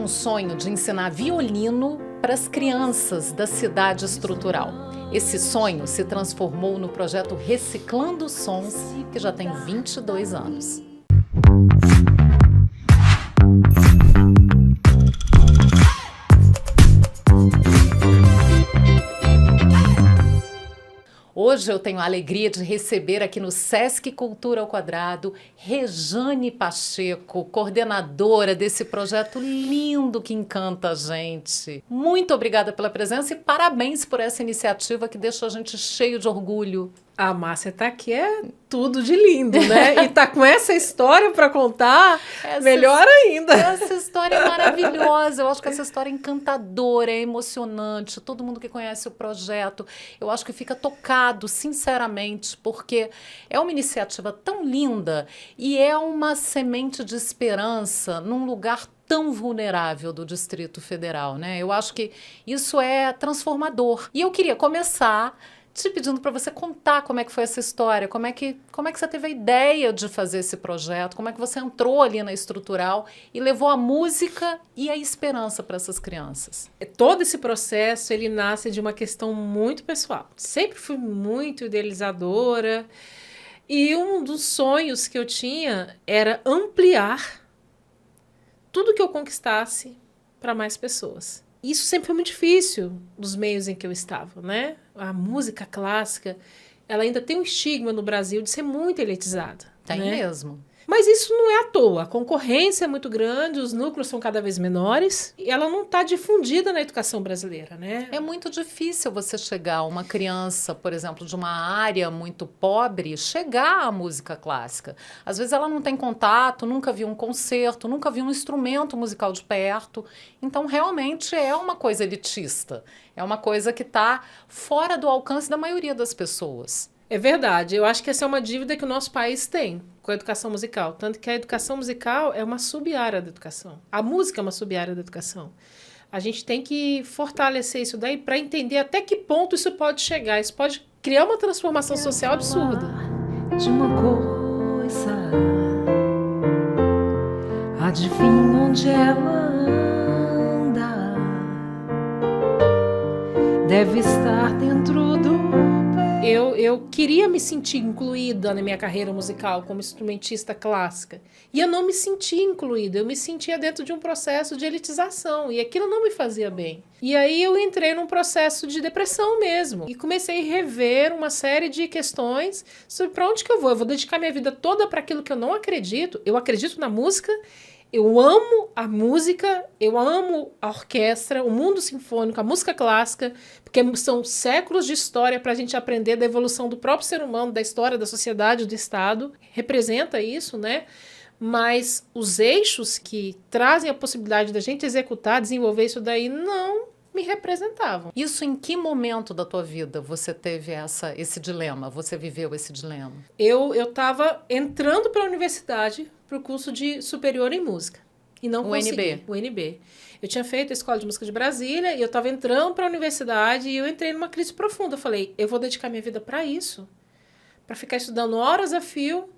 um sonho de ensinar violino para as crianças da cidade estrutural. Esse sonho se transformou no projeto Reciclando Sons, que já tem 22 anos. Hoje eu tenho a alegria de receber aqui no Sesc Cultura ao Quadrado Rejane Pacheco, coordenadora desse projeto lindo que encanta a gente. Muito obrigada pela presença e parabéns por essa iniciativa que deixou a gente cheio de orgulho. A Márcia tá aqui, é tudo de lindo, né? E tá com essa história para contar, melhor ainda. Essa história é maravilhosa, eu acho que essa história é encantadora, é emocionante. Todo mundo que conhece o projeto, eu acho que fica tocado, sinceramente, porque é uma iniciativa tão linda e é uma semente de esperança num lugar tão vulnerável do Distrito Federal, né? Eu acho que isso é transformador. E eu queria começar te pedindo para você contar como é que foi essa história, como é que você teve a ideia de fazer esse projeto, como é que você entrou ali na estrutural e levou a música e a esperança para essas crianças. Todo esse processo, ele nasce de uma questão muito pessoal. Sempre fui muito idealizadora e um dos sonhos que eu tinha era ampliar tudo que eu conquistasse para mais pessoas. Isso sempre foi muito difícil nos meios em que eu estava, né? A música clássica, ela ainda tem um estigma no Brasil de ser muito elitizada. Tem, né? Mesmo. Mas isso não é à toa. A concorrência é muito grande, os núcleos são cada vez menores e ela não está difundida na educação brasileira, né? É muito difícil você chegar a uma criança, por exemplo, de uma área muito pobre, chegar à música clássica. Às vezes ela não tem contato, nunca viu um concerto, nunca viu um instrumento musical de perto. Então, realmente é uma coisa elitista. É uma coisa que está fora do alcance da maioria das pessoas. É verdade. Eu acho que essa é uma dívida que o nosso país tem com a educação musical. Tanto que a educação musical é uma sub-área da educação. A música é uma sub-área da educação. A gente tem que fortalecer isso daí para entender até que ponto isso pode chegar. Isso pode criar uma transformação social absurda. De uma coisa, adivinha onde ela anda? Deve estar dentro do... Eu queria me sentir incluída na minha carreira musical como instrumentista clássica. E eu não me sentia incluída, eu me sentia dentro de um processo de elitização. E aquilo não me fazia bem. E aí eu entrei num processo de depressão mesmo. E comecei a rever uma série de questões sobre para onde que eu vou. Eu vou dedicar minha vida toda para aquilo que eu não acredito. Eu acredito na música. Eu amo a música, eu amo a orquestra, o mundo sinfônico, a música clássica, porque são séculos de história para a gente aprender da evolução do próprio ser humano, da história da sociedade, do Estado. Representa isso, né? Mas os eixos que trazem a possibilidade da gente executar, desenvolver isso daí, não me representavam. Isso em que momento da tua vida você teve esse dilema? Você viveu esse dilema? Eu estava entrando para a universidade para o curso de superior em música. E não consegui. O UNB. Eu tinha feito a Escola de Música de Brasília e eu estava entrando para a universidade e eu entrei numa crise profunda. Eu falei, eu vou dedicar minha vida para isso. Para ficar estudando horas a fio,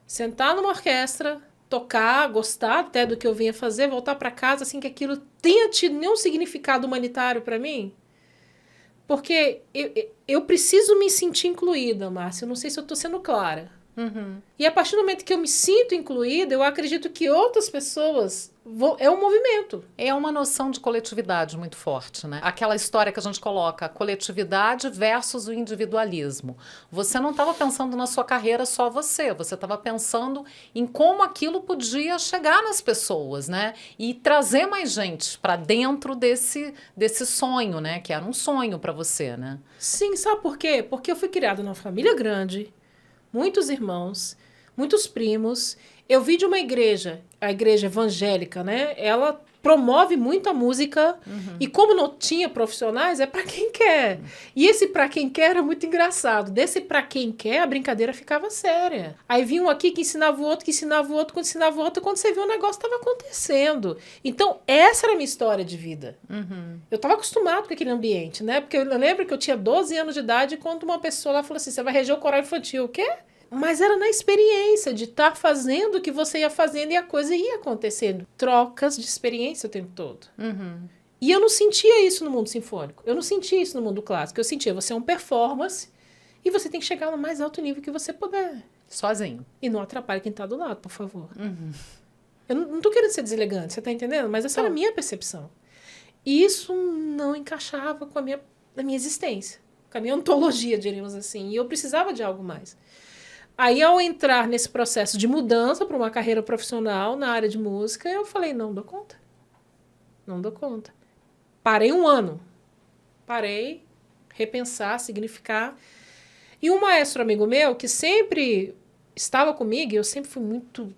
sentar numa orquestra, tocar, gostar até do que eu vinha fazer, voltar para casa assim que aquilo tenha tido nenhum significado humanitário para mim. Porque eu preciso me sentir incluída, Márcia. Eu não sei se eu estou sendo clara. Uhum. E a partir do momento que eu me sinto incluída, eu acredito que outras pessoas... É um movimento. É uma noção de coletividade muito forte, né? Aquela história que a gente coloca, coletividade versus o individualismo. Você não estava pensando na sua carreira só você estava pensando em como aquilo podia chegar nas pessoas, né? E trazer mais gente para dentro desse sonho, né? Que era um sonho para você, né? Sim, sabe por quê? Porque eu fui criada numa família grande, muitos irmãos, muitos primos. Eu vi de uma igreja, a igreja evangélica, né? Ela promove muito a música e como não tinha profissionais, é para quem quer. E esse para quem quer era muito engraçado. Desse para quem quer, a brincadeira ficava séria. Aí vinha um aqui que ensinava o outro, que ensinava o outro, quando ensinava o outro, quando você viu o negócio estava acontecendo. Então, essa era a minha história de vida. Eu estava acostumado com aquele ambiente, né? Porque eu lembro que eu tinha 12 anos de idade quando uma pessoa lá falou assim, você vai reger o coral infantil. O quê? Mas era na experiência de estar fazendo o que você ia fazendo e a coisa ia acontecendo. Trocas de experiência o tempo todo. E eu não sentia isso no mundo sinfônico. Eu não sentia isso no mundo clássico. Eu sentia, você é um performance e você tem que chegar no mais alto nível que você puder. Sozinho. E não atrapalhe quem está do lado, por favor. Eu não tô querendo ser deselegante, você tá entendendo? Mas essa era a minha percepção. E isso não encaixava com a minha existência. Com a minha ontologia, diríamos assim. E eu precisava de algo mais. Aí, ao entrar nesse processo de mudança para uma carreira profissional na área de música, eu falei, não dou conta. Não dou conta. Parei um ano. Parei, repensar, significar. E um maestro amigo meu, que sempre estava comigo, e eu sempre fui muito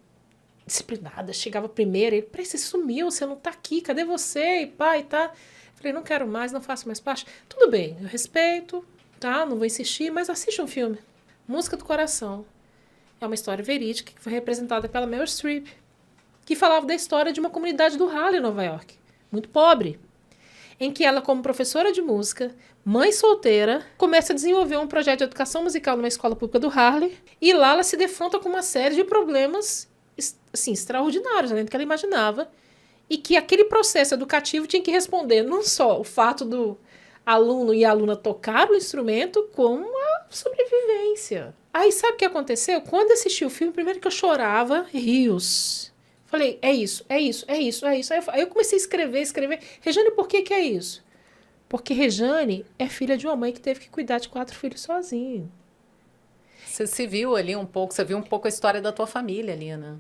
disciplinada, chegava primeiro, ele, peraí, você sumiu, você não tá aqui, cadê você? E pá, e tá. Falei, não quero mais, não faço mais parte. Tudo bem, eu respeito, tá? Não vou insistir, mas assiste um filme. Música do Coração. É uma história verídica que foi representada pela Meryl Streep, que falava da história de uma comunidade do Harlem, em Nova York, muito pobre, em que ela, como professora de música, mãe solteira, começa a desenvolver um projeto de educação musical numa escola pública do Harlem, e lá ela se defronta com uma série de problemas assim, extraordinários, além do que ela imaginava, e que aquele processo educativo tinha que responder não só o fato do aluno e a aluna tocar o instrumento, como a sobrevivência. Aí sabe o que aconteceu? Quando eu assisti o filme, primeiro que eu chorava, rios. Falei, é isso, é isso, é isso, é isso. Aí eu comecei a escrever. Rejane, por que é isso? Porque Rejane é filha de uma mãe que teve que cuidar de 4 filhos sozinho. Você se viu ali um pouco, você viu um pouco a história da tua família ali, né?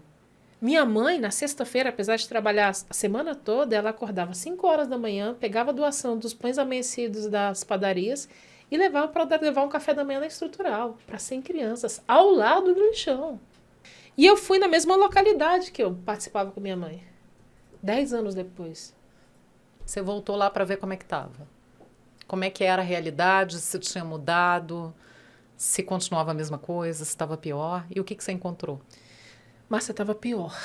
Minha mãe, na sexta-feira, apesar de trabalhar a semana toda, ela acordava às 5 horas da manhã, pegava a doação dos pães amanhecidos das padarias e levava para levar um café da manhã na estrutural, para 100 crianças, ao lado do lixão. E eu fui na mesma localidade que eu participava com minha mãe, 10 anos depois. Você voltou lá para ver como é que estava? Como é que era a realidade, se tinha mudado, se continuava a mesma coisa, se estava pior, e o que você encontrou? Márcia, estava pior,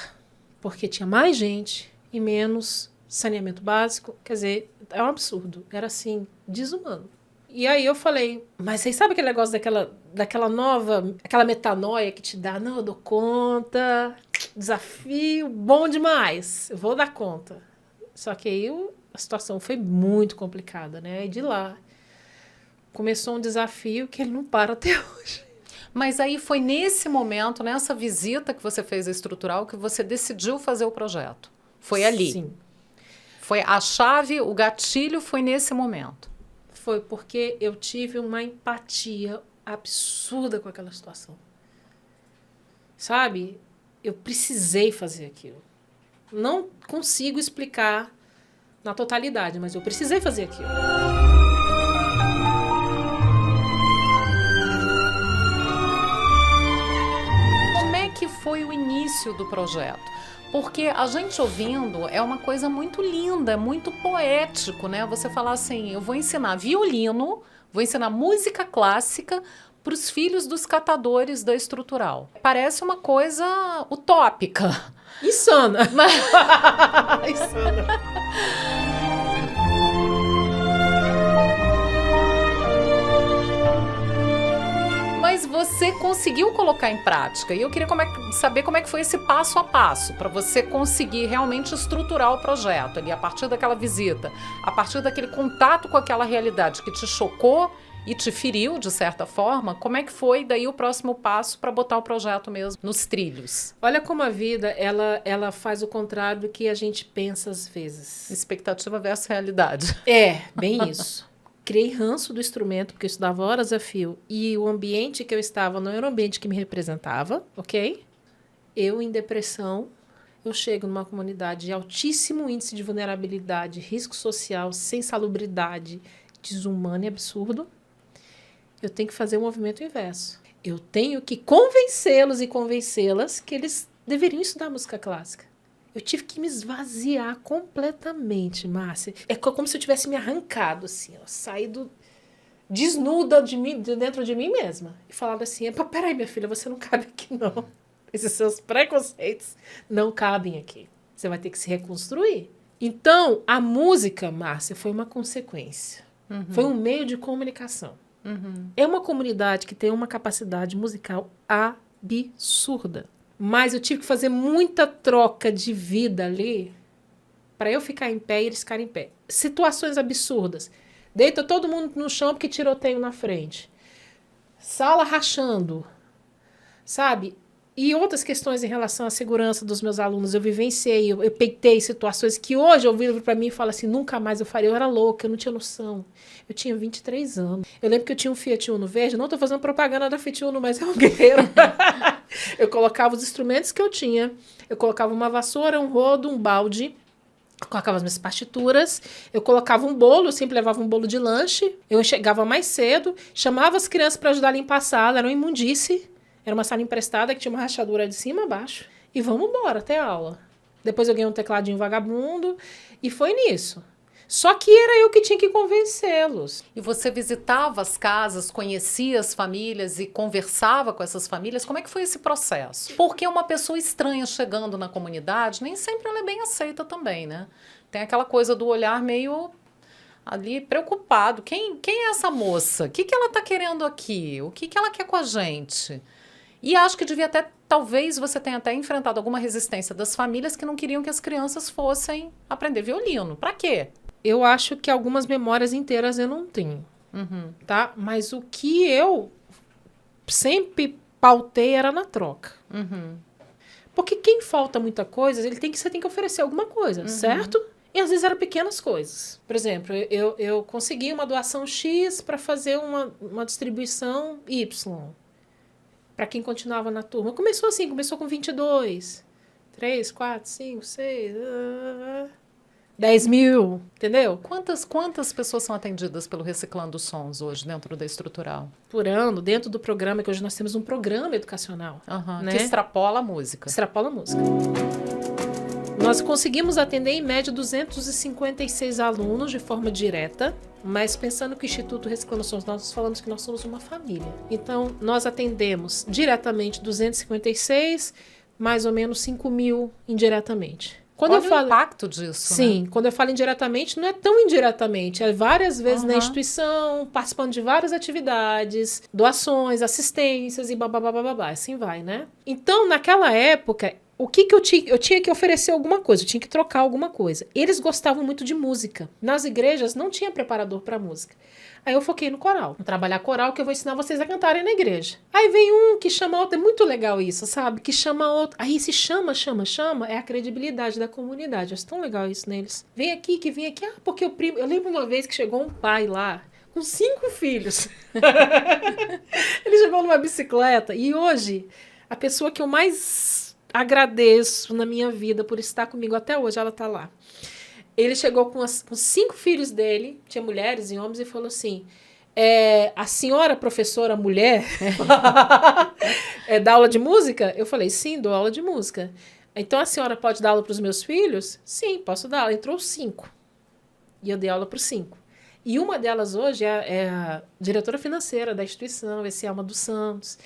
porque tinha mais gente e menos saneamento básico. Quer dizer, é um absurdo, era assim, desumano. E aí eu falei, mas vocês sabem aquele negócio daquela nova, aquela metanoia que te dá, não, eu dou conta, desafio, bom demais, eu vou dar conta. Só que aí a situação foi muito complicada, né? E de lá começou um desafio que ele não para até hoje. Mas aí foi nesse momento, nessa visita que você fez a estrutural, que você decidiu fazer o projeto. Foi ali. Sim. Foi a chave, o gatilho foi nesse momento. Foi porque eu tive uma empatia absurda com aquela situação. Sabe? Eu precisei fazer aquilo. Não consigo explicar na totalidade, mas eu precisei fazer aquilo. Que foi o início do projeto? Porque a gente ouvindo é uma coisa muito linda, muito poético, né? Você falar assim, eu vou ensinar violino, vou ensinar música clássica para os filhos dos catadores da estrutural. Parece uma coisa utópica. Insana. Insana. Mas você conseguiu colocar em prática. E eu queria saber como é que foi esse passo a passo para você conseguir realmente estruturar o projeto ali, a partir daquela visita, a partir daquele contato com aquela realidade que te chocou e te feriu, de certa forma. Como é que foi daí o próximo passo para botar o projeto mesmo nos trilhos? Olha como a vida, ela faz o contrário do que a gente pensa às vezes. Expectativa versus realidade. É, bem isso. Criei ranço do instrumento, porque eu estudava horas a fio, e o ambiente que eu estava não era um ambiente que me representava, ok? Eu, em depressão, eu chego numa comunidade de altíssimo índice de vulnerabilidade, risco social, sem salubridade, desumano e absurdo. Eu tenho que fazer o movimento inverso. Eu tenho que convencê-los e convencê-las que eles deveriam estudar música clássica. Eu tive que me esvaziar completamente, Márcia. É como se eu tivesse me arrancado, assim, ó, saído desnuda de dentro de mim mesma. E falado assim, peraí, minha filha, você não cabe aqui, não. Esses seus preconceitos não cabem aqui. Você vai ter que se reconstruir. Então, a música, Márcia, foi uma consequência. Foi um meio de comunicação. É uma comunidade que tem uma capacidade musical absurda. Mas eu tive que fazer muita troca de vida ali para eu ficar em pé e eles ficarem em pé. Situações absurdas. Deita todo mundo no chão porque tiroteio na frente. Sala rachando, sabe? E outras questões em relação à segurança dos meus alunos. Eu vivenciei, eu peitei situações que hoje eu viro para mim e falo assim, nunca mais eu faria. Eu era louca, eu não tinha noção. Eu tinha 23 anos. Eu lembro que eu tinha um Fiat Uno verde. Não estou fazendo propaganda da Fiat Uno, mas é um guerreiro. Eu colocava os instrumentos que eu tinha. Eu colocava uma vassoura, um rodo, um balde. Eu colocava as minhas partituras, eu colocava um bolo, eu sempre levava um bolo de lanche, eu chegava mais cedo, chamava as crianças para ajudar a limpar a sala, era uma imundice, era uma sala emprestada que tinha uma rachadura de cima a baixo, e vamos embora até a aula. Depois eu ganhei um tecladinho vagabundo, e foi nisso. Só que era eu que tinha que convencê-los. E você visitava as casas, conhecia as famílias e conversava com essas famílias? Como é que foi esse processo? Porque uma pessoa estranha chegando na comunidade, nem sempre ela é bem aceita também, né? Tem aquela coisa do olhar meio ali preocupado. Quem é essa moça? O que ela está querendo aqui? O que ela quer com a gente? E acho que devia até, talvez você tenha até enfrentado alguma resistência das famílias que não queriam que as crianças fossem aprender violino. Para quê? Eu acho que algumas memórias inteiras eu não tenho, tá? Mas o que eu sempre pautei era na troca. Porque quem falta muita coisa, você tem que oferecer alguma coisa, certo? E às vezes eram pequenas coisas. Por exemplo, eu consegui uma doação X para fazer uma distribuição Y. Para quem continuava na turma. Começou assim, começou com 22. 3, 4, 5, 6... 10 mil, entendeu? Quantas pessoas são atendidas pelo Reciclando Sons hoje dentro da estrutural? Por ano, dentro do programa, que hoje nós temos um programa educacional. Né? Que extrapola a música. Extrapola a música. Nós conseguimos atender, em média, 256 alunos de forma direta, mas pensando que o Instituto Reciclando Sons, nós falamos que nós somos uma família. Então, nós atendemos diretamente 256, mais ou menos 5 mil indiretamente. Quando eu falo o impacto disso, sim, né? Quando eu falo indiretamente, não é tão indiretamente. É várias vezes na instituição, participando de várias atividades, doações, assistências e babá, assim vai, né? Então, naquela época, o que eu tinha que oferecer alguma coisa, eu tinha que trocar alguma coisa. Eles gostavam muito de música. Nas igrejas não tinha preparador para música. Aí eu foquei no coral. Vou trabalhar coral, que eu vou ensinar vocês a cantarem na igreja. Aí vem um que chama outro, é muito legal isso, sabe? Que chama outro. Aí esse chama, é a credibilidade da comunidade. Eu acho tão legal isso neles. Vem aqui, porque o primo... Eu lembro uma vez que chegou um pai lá, com 5 filhos. Ele chegou numa bicicleta. E hoje, a pessoa que eu mais agradeço na minha vida por estar comigo até hoje, ela tá lá. Ele chegou com os 5 filhos dele, tinha mulheres e homens, e falou assim, a senhora professora mulher dá aula de música? Eu falei, sim, dou aula de música. Então a senhora pode dar aula para os meus filhos? Sim, posso dar aula. Entrou 5. E eu dei aula para os 5. E uma delas hoje é a diretora financeira da instituição, esse Alma dos Santos.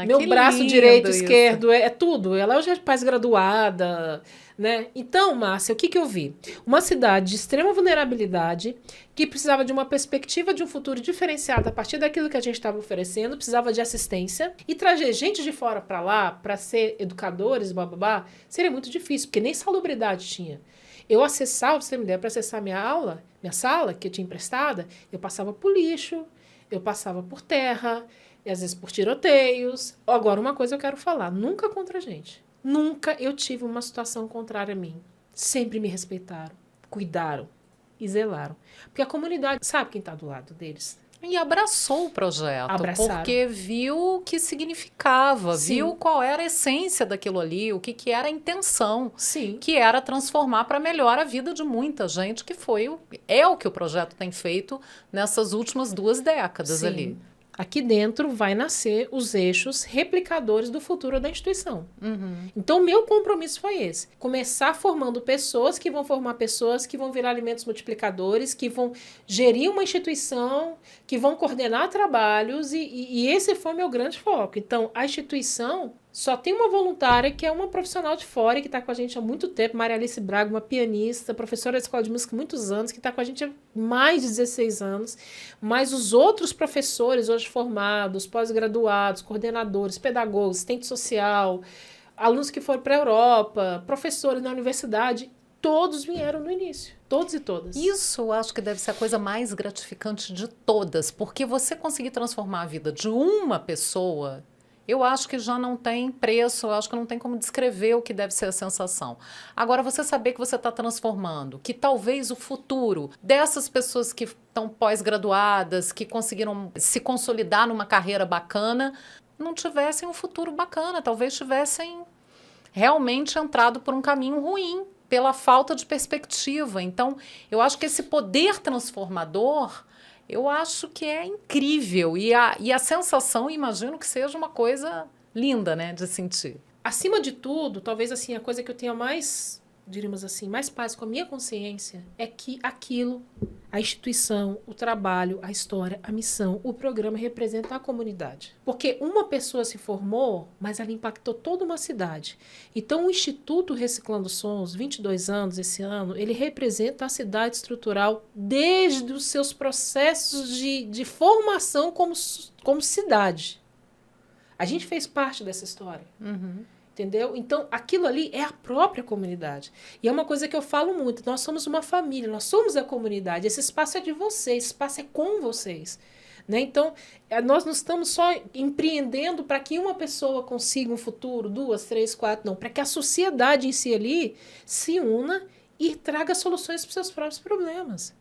Meu braço direito, esquerdo, é tudo. Ela hoje é pós-graduada, né? Então, Márcia, o que eu vi? Uma cidade de extrema vulnerabilidade, que precisava de uma perspectiva de um futuro diferenciado a partir daquilo que a gente estava oferecendo, precisava de assistência, e trazer gente de fora para lá, para ser educadores, seria muito difícil, porque nem salubridade tinha. Eu acessava, pra você ter uma ideia, para acessar minha sala, que eu tinha emprestada, eu passava por lixo, eu passava por terra, e às vezes por tiroteios. Agora, uma coisa eu quero falar, nunca contra a gente. Nunca eu tive uma situação contrária a mim. Sempre me respeitaram, cuidaram e zelaram. Porque a comunidade sabe quem está do lado deles. E abraçou o projeto, Abraçaram. Porque viu o que significava, Sim. viu qual era a essência daquilo ali, o que era a intenção, Sim. que era transformar para melhor a vida de muita gente, que é o que o projeto tem feito nessas últimas 2 décadas. Sim. Ali. Aqui dentro vai nascer os eixos replicadores do futuro da instituição. Então, o meu compromisso foi esse. Começar formando pessoas que vão formar pessoas que vão virar alimentos multiplicadores, que vão gerir uma instituição, que vão coordenar trabalhos, e esse foi o meu grande foco. Então, a instituição Só tem uma voluntária que é uma profissional de fora que está com a gente há muito tempo, Maria Alice Braga, uma pianista, professora da Escola de Música há muitos anos, que está com a gente há mais de 16 anos. Mas os outros professores hoje formados, pós-graduados, coordenadores, pedagogos, assistente social, alunos que foram para a Europa, professores na universidade, todos vieram no início. Todos e todas. Isso eu acho que deve ser a coisa mais gratificante de todas, porque você conseguir transformar a vida de uma pessoa, eu acho que já não tem preço, eu acho que não tem como descrever o que deve ser a sensação. Agora, você saber que você está transformando, que talvez o futuro dessas pessoas que estão pós-graduadas, que conseguiram se consolidar numa carreira bacana, não tivessem um futuro bacana, talvez tivessem realmente entrado por um caminho ruim, pela falta de perspectiva. Então, eu acho que esse poder transformador, eu acho que é incrível. E a sensação, imagino que seja uma coisa linda, né, de sentir. Acima de tudo, talvez assim, a coisa que eu tenha mais, diríamos assim, mais paz com a minha consciência é que aquilo, a instituição, o trabalho, a história, a missão, o programa representa a comunidade. Porque uma pessoa se formou, mas ela impactou toda uma cidade. Então, o Instituto Reciclando Sons, 22 anos esse ano, ele representa a cidade estrutural desde os seus processos de formação como cidade. A gente fez parte dessa história. Entendeu? Então, aquilo ali é a própria comunidade. E é uma coisa que eu falo muito. Nós somos uma família, nós somos a comunidade. Esse espaço é de vocês, esse espaço é com vocês. Né? Então, nós não estamos só empreendendo para que uma pessoa consiga um futuro, 2, 3, 4, não. Para que a sociedade em si ali se una e traga soluções para os seus próprios problemas.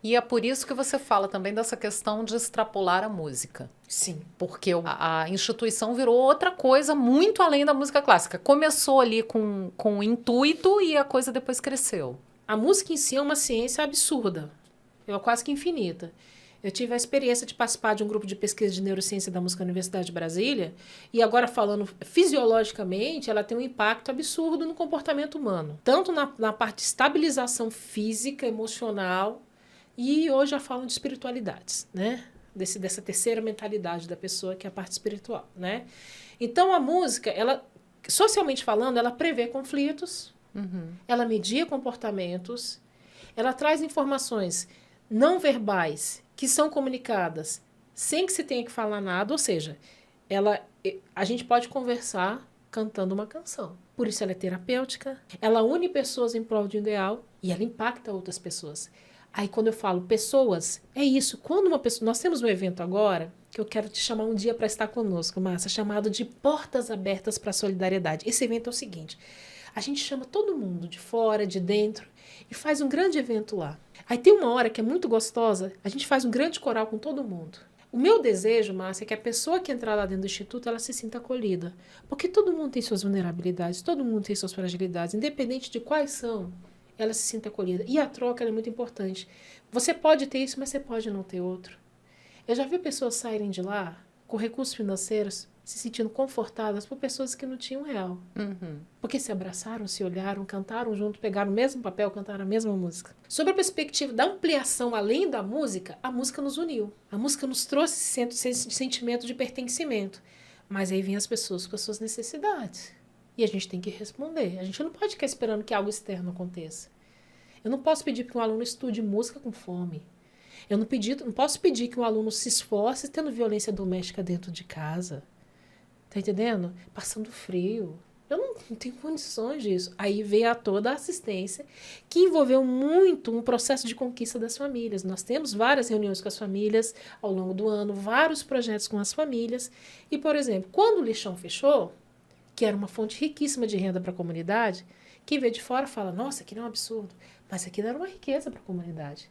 E é por isso que você fala também dessa questão de extrapolar a música. Sim. Porque a instituição virou outra coisa muito além da música clássica. Começou ali com um intuito e a coisa depois cresceu. A música em si é uma ciência absurda, é quase que infinita. Eu tive a experiência de participar de um grupo de pesquisa de neurociência da música na Universidade de Brasília, e agora falando fisiologicamente, ela tem um impacto absurdo no comportamento humano. Tanto na parte de estabilização física, emocional, e hoje já falam de espiritualidades, né? Dessa terceira mentalidade da pessoa, que é a parte espiritual, né? Então, a música, ela, socialmente falando, ela prevê conflitos, ela media comportamentos, ela traz informações não verbais que são comunicadas sem que se tenha que falar nada, ou seja, a gente pode conversar cantando uma canção. Por isso ela é terapêutica, ela une pessoas em prol de um ideal e ela impacta outras pessoas. Aí, quando eu falo pessoas, é isso. Quando uma pessoa... Nós temos um evento agora, que eu quero te chamar um dia para estar conosco, Márcia, chamado de Portas Abertas para a Solidariedade. Esse evento é o seguinte, a gente chama todo mundo, de fora, de dentro, e faz um grande evento lá. Aí tem uma hora que é muito gostosa, a gente faz um grande coral com todo mundo. O meu desejo, Márcia, é que a pessoa que entrar lá dentro do Instituto, ela se sinta acolhida. Porque todo mundo tem suas vulnerabilidades, todo mundo tem suas fragilidades, independente de quais são, ela se sinta acolhida. E a troca ela é muito importante. Você pode ter isso, mas você pode não ter outro. Eu já vi pessoas saírem de lá com recursos financeiros, se sentindo confortadas por pessoas que não tinham real. Porque se abraçaram, se olharam, cantaram junto, pegaram o mesmo papel, cantaram a mesma música. Sobre a perspectiva da ampliação além da música, a música nos uniu. A música nos trouxe esse sentimento de pertencimento. Mas aí vem as pessoas com as suas necessidades. E a gente tem que responder. A gente não pode ficar esperando que algo externo aconteça. Eu não posso pedir que um aluno estude música com fome. Eu não posso pedir que um aluno se esforce tendo violência doméstica dentro de casa. Tá entendendo? Passando frio. Eu não tenho condições disso. Aí veio toda a assistência, que envolveu muito um processo de conquista das famílias. Nós temos várias reuniões com as famílias ao longo do ano, vários projetos com as famílias. E, por exemplo, quando o lixão fechou, que era uma fonte riquíssima de renda para a comunidade, quem vê de fora fala, nossa, aquilo é um absurdo. Mas aquilo era uma riqueza para a comunidade.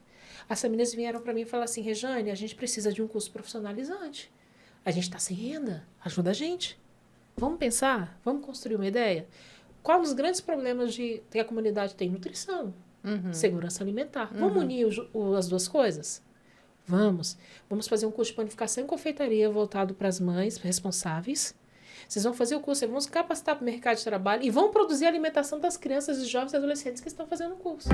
As famílias vieram para mim e falaram assim, Rejane, a gente precisa de um curso profissionalizante. A gente está sem renda, ajuda a gente. Vamos pensar, vamos construir uma ideia. Qual os grandes problemas que a comunidade tem? Nutrição, segurança alimentar. Vamos unir as duas coisas? Vamos fazer um curso de panificação e confeitaria voltado para as mães responsáveis. Vocês vão fazer o curso, vão se capacitar para o mercado de trabalho e vão produzir a alimentação das crianças, e jovens e adolescentes que estão fazendo o curso.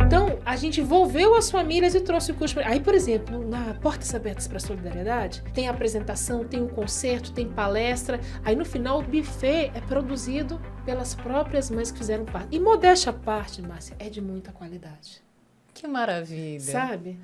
Então, a gente envolveu as famílias e trouxe o curso. Aí, por exemplo, na Portas Abertas para a Solidariedade, tem apresentação, tem um concerto, tem palestra. Aí, no final, o buffet é produzido pelas próprias mães que fizeram parte. E modéstia à parte, Márcia, é de muita qualidade. Que maravilha. Sabe?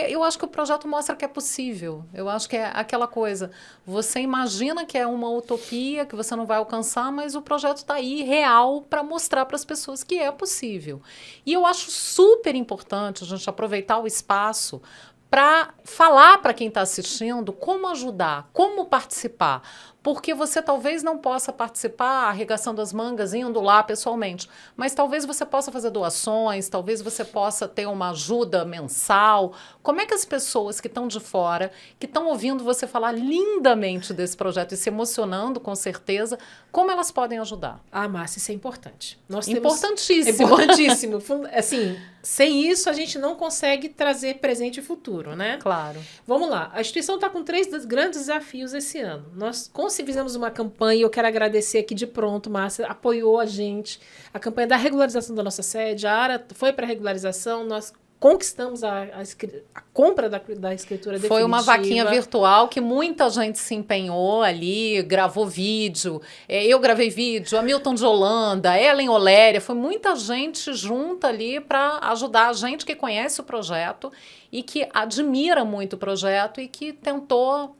Eu acho que o projeto mostra que é possível. Eu acho que é aquela coisa, você imagina que é uma utopia, que você não vai alcançar, mas o projeto está aí real para mostrar para as pessoas que é possível. E eu acho super importante a gente aproveitar o espaço para falar para quem está assistindo como ajudar, como participar. Porque você talvez não possa participar arregaçando as mangas, indo lá pessoalmente, mas talvez você possa fazer doações, talvez você possa ter uma ajuda mensal. Como é que as pessoas que estão de fora, que estão ouvindo você falar lindamente desse projeto e se emocionando, com certeza, como elas podem ajudar? Ah, Márcia, isso é importante. Importantíssimo. É importantíssimo. Assim, sem isso, a gente não consegue trazer presente e futuro, né? Claro. Vamos lá. A instituição está com 3 grandes desafios esse ano. Nós fizemos uma campanha, eu quero agradecer aqui de pronto, Márcia, apoiou a gente. A campanha da regularização da nossa sede, a área foi para regularização, nós conquistamos a compra da escritura definitiva. Foi uma vaquinha virtual que muita gente se empenhou ali, gravou vídeo, eu gravei vídeo, Hamilton de Holanda, Ellen Oléria, foi muita gente junta ali para ajudar a gente que conhece o projeto e que admira muito o projeto e que tentou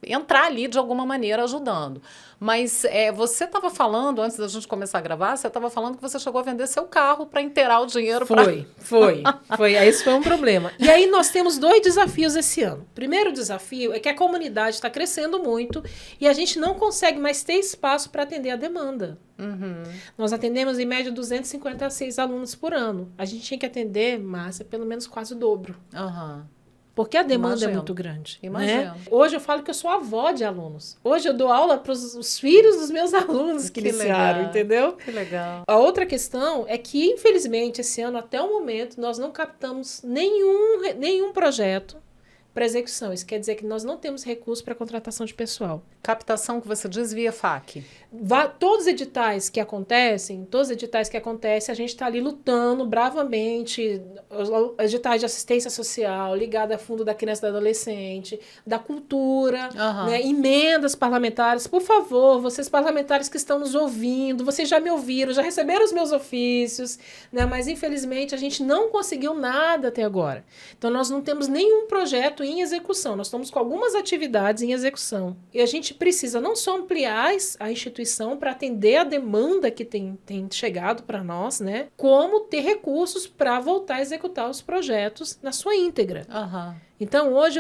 entrar ali de alguma maneira ajudando. Mas você estava falando, antes da gente começar a gravar, você estava falando que você chegou a vender seu carro para inteirar o dinheiro. Foi. Esse foi um problema. E aí nós temos 2 desafios esse ano. O primeiro desafio é que a comunidade está crescendo muito e a gente não consegue mais ter espaço para atender a demanda. Uhum. Nós atendemos em média 256 alunos por ano. A gente tinha que atender, Márcia, pelo menos quase o dobro. Uhum. Porque a demanda é muito grande. Imagino. Né? Hoje eu falo que eu sou avó de alunos. Hoje eu dou aula para os filhos dos meus alunos que iniciaram, entendeu? Que legal. A outra questão é que, infelizmente, esse ano, até o momento, nós não captamos nenhum projeto para execução. Isso quer dizer que nós não temos recurso para contratação de pessoal. Captação que você diz via FAQ. Todos os editais que acontecem, a gente está ali lutando bravamente, os editais de assistência social, ligado a fundo da criança e do adolescente, da cultura, né, emendas parlamentares. Por favor, vocês parlamentares que estão nos ouvindo, vocês já me ouviram, já receberam os meus ofícios, né, mas infelizmente a gente não conseguiu nada até agora. Então nós não temos nenhum projeto em execução, nós estamos com algumas atividades em execução. E a gente precisa não só ampliar a instituição para atender a demanda que tem chegado para nós, né? Como ter recursos para voltar a executar os projetos na sua íntegra. Então, hoje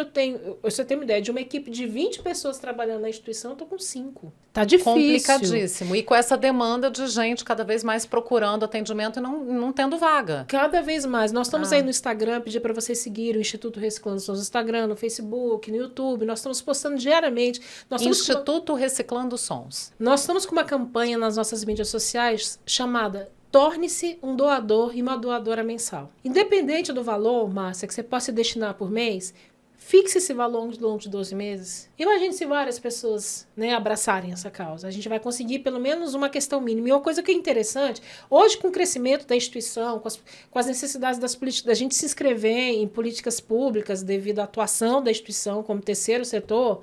você tem uma ideia, de uma equipe de 20 pessoas trabalhando na instituição, eu estou com 5. Tá difícil. Complicadíssimo. E com essa demanda de gente cada vez mais procurando atendimento e não tendo vaga. Cada vez mais. Nós estamos aí no Instagram, pedir para vocês seguirem o Instituto Reciclando Sons no Instagram, no Facebook, no YouTube. Nós estamos postando diariamente. Instituto Reciclando Sons. Nós estamos com uma campanha nas nossas mídias sociais chamada Torne-se um doador e uma doadora mensal. Independente do valor, Márcia, que você possa destinar por mês, fixe esse valor ao longo de 12 meses. Imagine se várias pessoas, né, abraçarem essa causa. A gente vai conseguir pelo menos uma questão mínima. E uma coisa que é interessante, hoje com o crescimento da instituição, com as necessidades da gente se inscrever em políticas públicas devido à atuação da instituição como terceiro setor,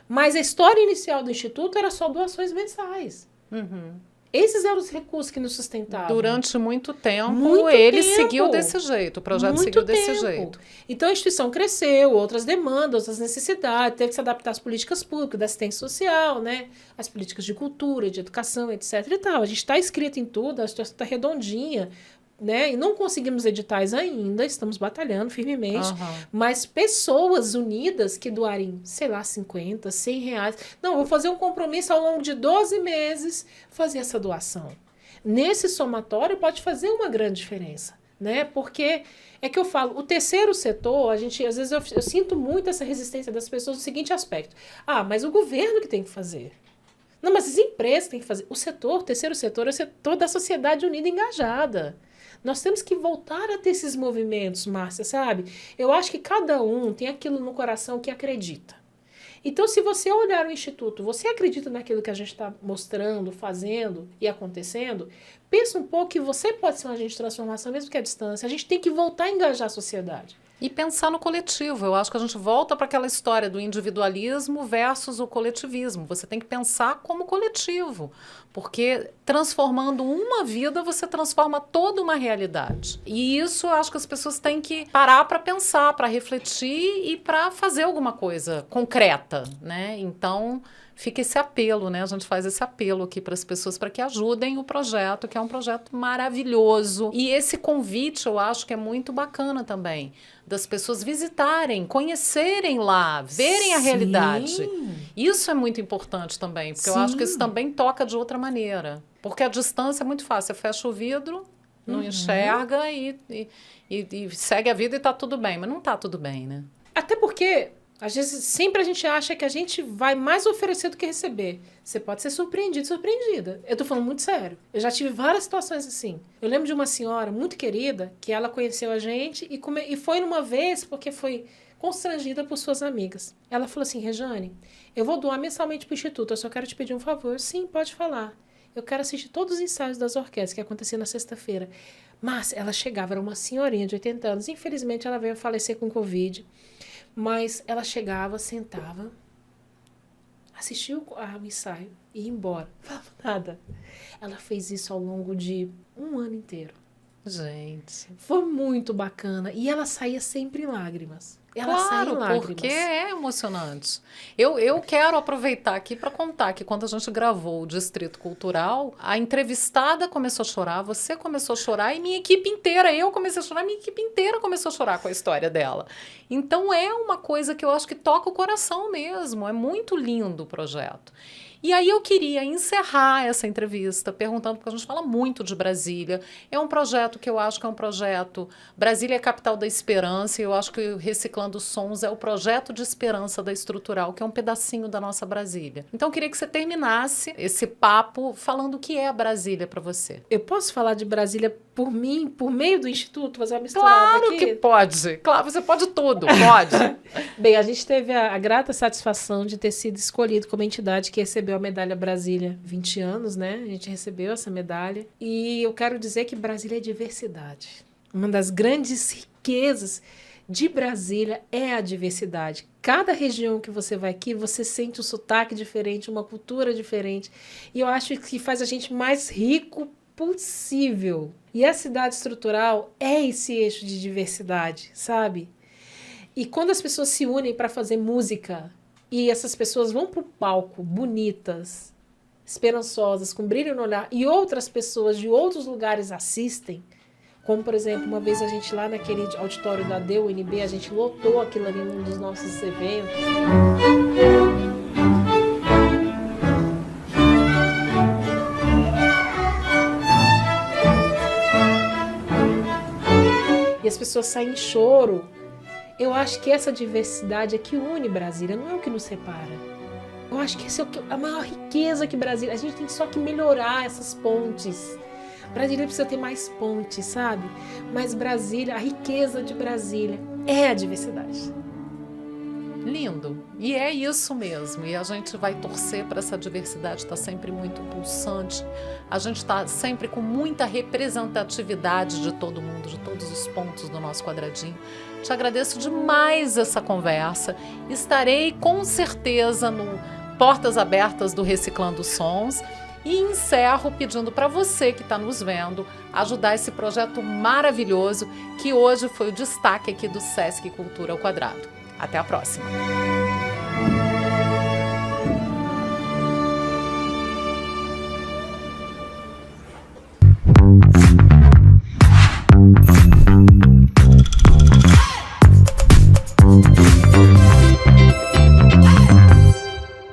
mas a história inicial do Instituto era só doações mensais. Esses eram os recursos que nos sustentavam. Durante muito tempo, seguiu desse jeito, o projeto seguiu desse jeito. Então, a instituição cresceu, outras demandas, outras necessidades, teve que se adaptar às políticas públicas, da assistência social, né? As políticas de cultura, de educação, etc. e tal. A gente está inscrito em tudo, a situação está redondinha, né? E não conseguimos editais ainda, estamos batalhando firmemente, mas pessoas unidas que doarem, sei lá, 50, 100 reais. Não, vou fazer um compromisso ao longo de 12 meses, fazer essa doação. Nesse somatório pode fazer uma grande diferença, né? Porque é que eu falo, o terceiro setor, às vezes eu sinto muito essa resistência das pessoas no seguinte aspecto. Mas o governo que tem que fazer. Não, mas as empresas têm que fazer. O terceiro setor é o setor da sociedade unida e engajada. Nós temos que voltar a ter esses movimentos, Márcia, sabe? Eu acho que cada um tem aquilo no coração que acredita. Então, se você olhar o Instituto, você acredita naquilo que a gente está mostrando, fazendo e acontecendo, pensa um pouco que você pode ser um agente de transformação, mesmo que à distância. A gente tem que voltar a engajar a sociedade. E pensar no coletivo. Eu acho que a gente volta para aquela história do individualismo versus o coletivismo. Você tem que pensar como coletivo, porque transformando uma vida, você transforma toda uma realidade. E isso eu acho que as pessoas têm que parar para pensar, para refletir e para fazer alguma coisa concreta, né? Então, fica esse apelo, né? A gente faz esse apelo aqui para as pessoas para que ajudem o projeto, que é um projeto maravilhoso. E esse convite eu acho que é muito bacana também, das pessoas visitarem, conhecerem lá, verem a realidade. Isso é muito importante também, porque eu acho que isso também toca de outra maneira. Porque a distância é muito fácil, você fecha o vidro, não enxerga e segue a vida e está tudo bem. Mas não está tudo bem, né? Até porque, às vezes, sempre a gente acha que a gente vai mais oferecer do que receber. Você pode ser surpreendido, surpreendida. Eu tô falando muito sério. Eu já tive várias situações assim. Eu lembro de uma senhora muito querida, que ela conheceu a gente e foi numa vez porque foi constrangida por suas amigas. Ela falou assim, Rejane, eu vou doar mensalmente pro Instituto, eu só quero te pedir um favor. Sim, pode falar. Eu quero assistir todos os ensaios das orquestras que aconteciam na sexta-feira. Mas ela chegava, era uma senhorinha de 80 anos. Infelizmente, ela veio a falecer com Covid. Mas ela chegava, sentava, assistia o ensaio e ia embora. Não falava nada. Ela fez isso ao longo de um ano inteiro. Gente. Foi muito bacana. E ela saía sempre em lágrimas. Ela saía em lágrimas. Porque é emocionante. Eu quero aproveitar aqui para contar que quando a gente gravou o Distrito Cultural, a entrevistada começou a chorar, você começou a chorar e minha equipe inteira, eu comecei a chorar, minha equipe inteira começou a chorar com a história dela. Então é uma coisa que eu acho que toca o coração mesmo. É muito lindo o projeto. E aí eu queria encerrar essa entrevista perguntando, porque a gente fala muito de Brasília. É um projeto que eu acho que é um projeto... Brasília é a capital da esperança e eu acho que o Reciclando Sons é o projeto de esperança da Estrutural, que é um pedacinho da nossa Brasília. Então eu queria que você terminasse esse papo falando o que é a Brasília para você. Eu posso falar de Brasília por mim, por meio do Instituto, fazer uma misturada aqui? Claro que pode. Claro, você pode tudo, pode. Bem, a gente teve a grata satisfação de ter sido escolhido como entidade que recebeu a medalha Brasília 20 anos, né? A gente recebeu essa medalha. E eu quero dizer que Brasília é diversidade. Uma das grandes riquezas de Brasília é a diversidade. Cada região que você vai aqui, você sente um sotaque diferente, uma cultura diferente. E eu acho que faz a gente mais rico possível. E a cidade estrutural é esse eixo de diversidade, sabe? E quando as pessoas se unem para fazer música e essas pessoas vão para o palco bonitas, esperançosas, com brilho no olhar, e outras pessoas de outros lugares assistem, como, por exemplo, uma vez a gente lá naquele auditório da DUNB, a gente lotou aquilo ali num dos nossos eventos. E as pessoas saem em choro. Eu acho que essa diversidade é que une Brasília, não é o que nos separa. Eu acho que essa é a maior riqueza que Brasília... A gente tem só que melhorar essas pontes. Brasília precisa ter mais pontes, sabe? Mas Brasília, a riqueza de Brasília é a diversidade. Lindo. E é isso mesmo. E a gente vai torcer para essa diversidade estar sempre muito pulsante. A gente está sempre com muita representatividade de todo mundo, de todos os pontos do nosso quadradinho. Te agradeço demais essa conversa. Estarei com certeza no Portas Abertas do Reciclando Sons. E encerro pedindo para você que está nos vendo ajudar esse projeto maravilhoso que hoje foi o destaque aqui do Sesc Cultura ao Quadrado. Até a próxima!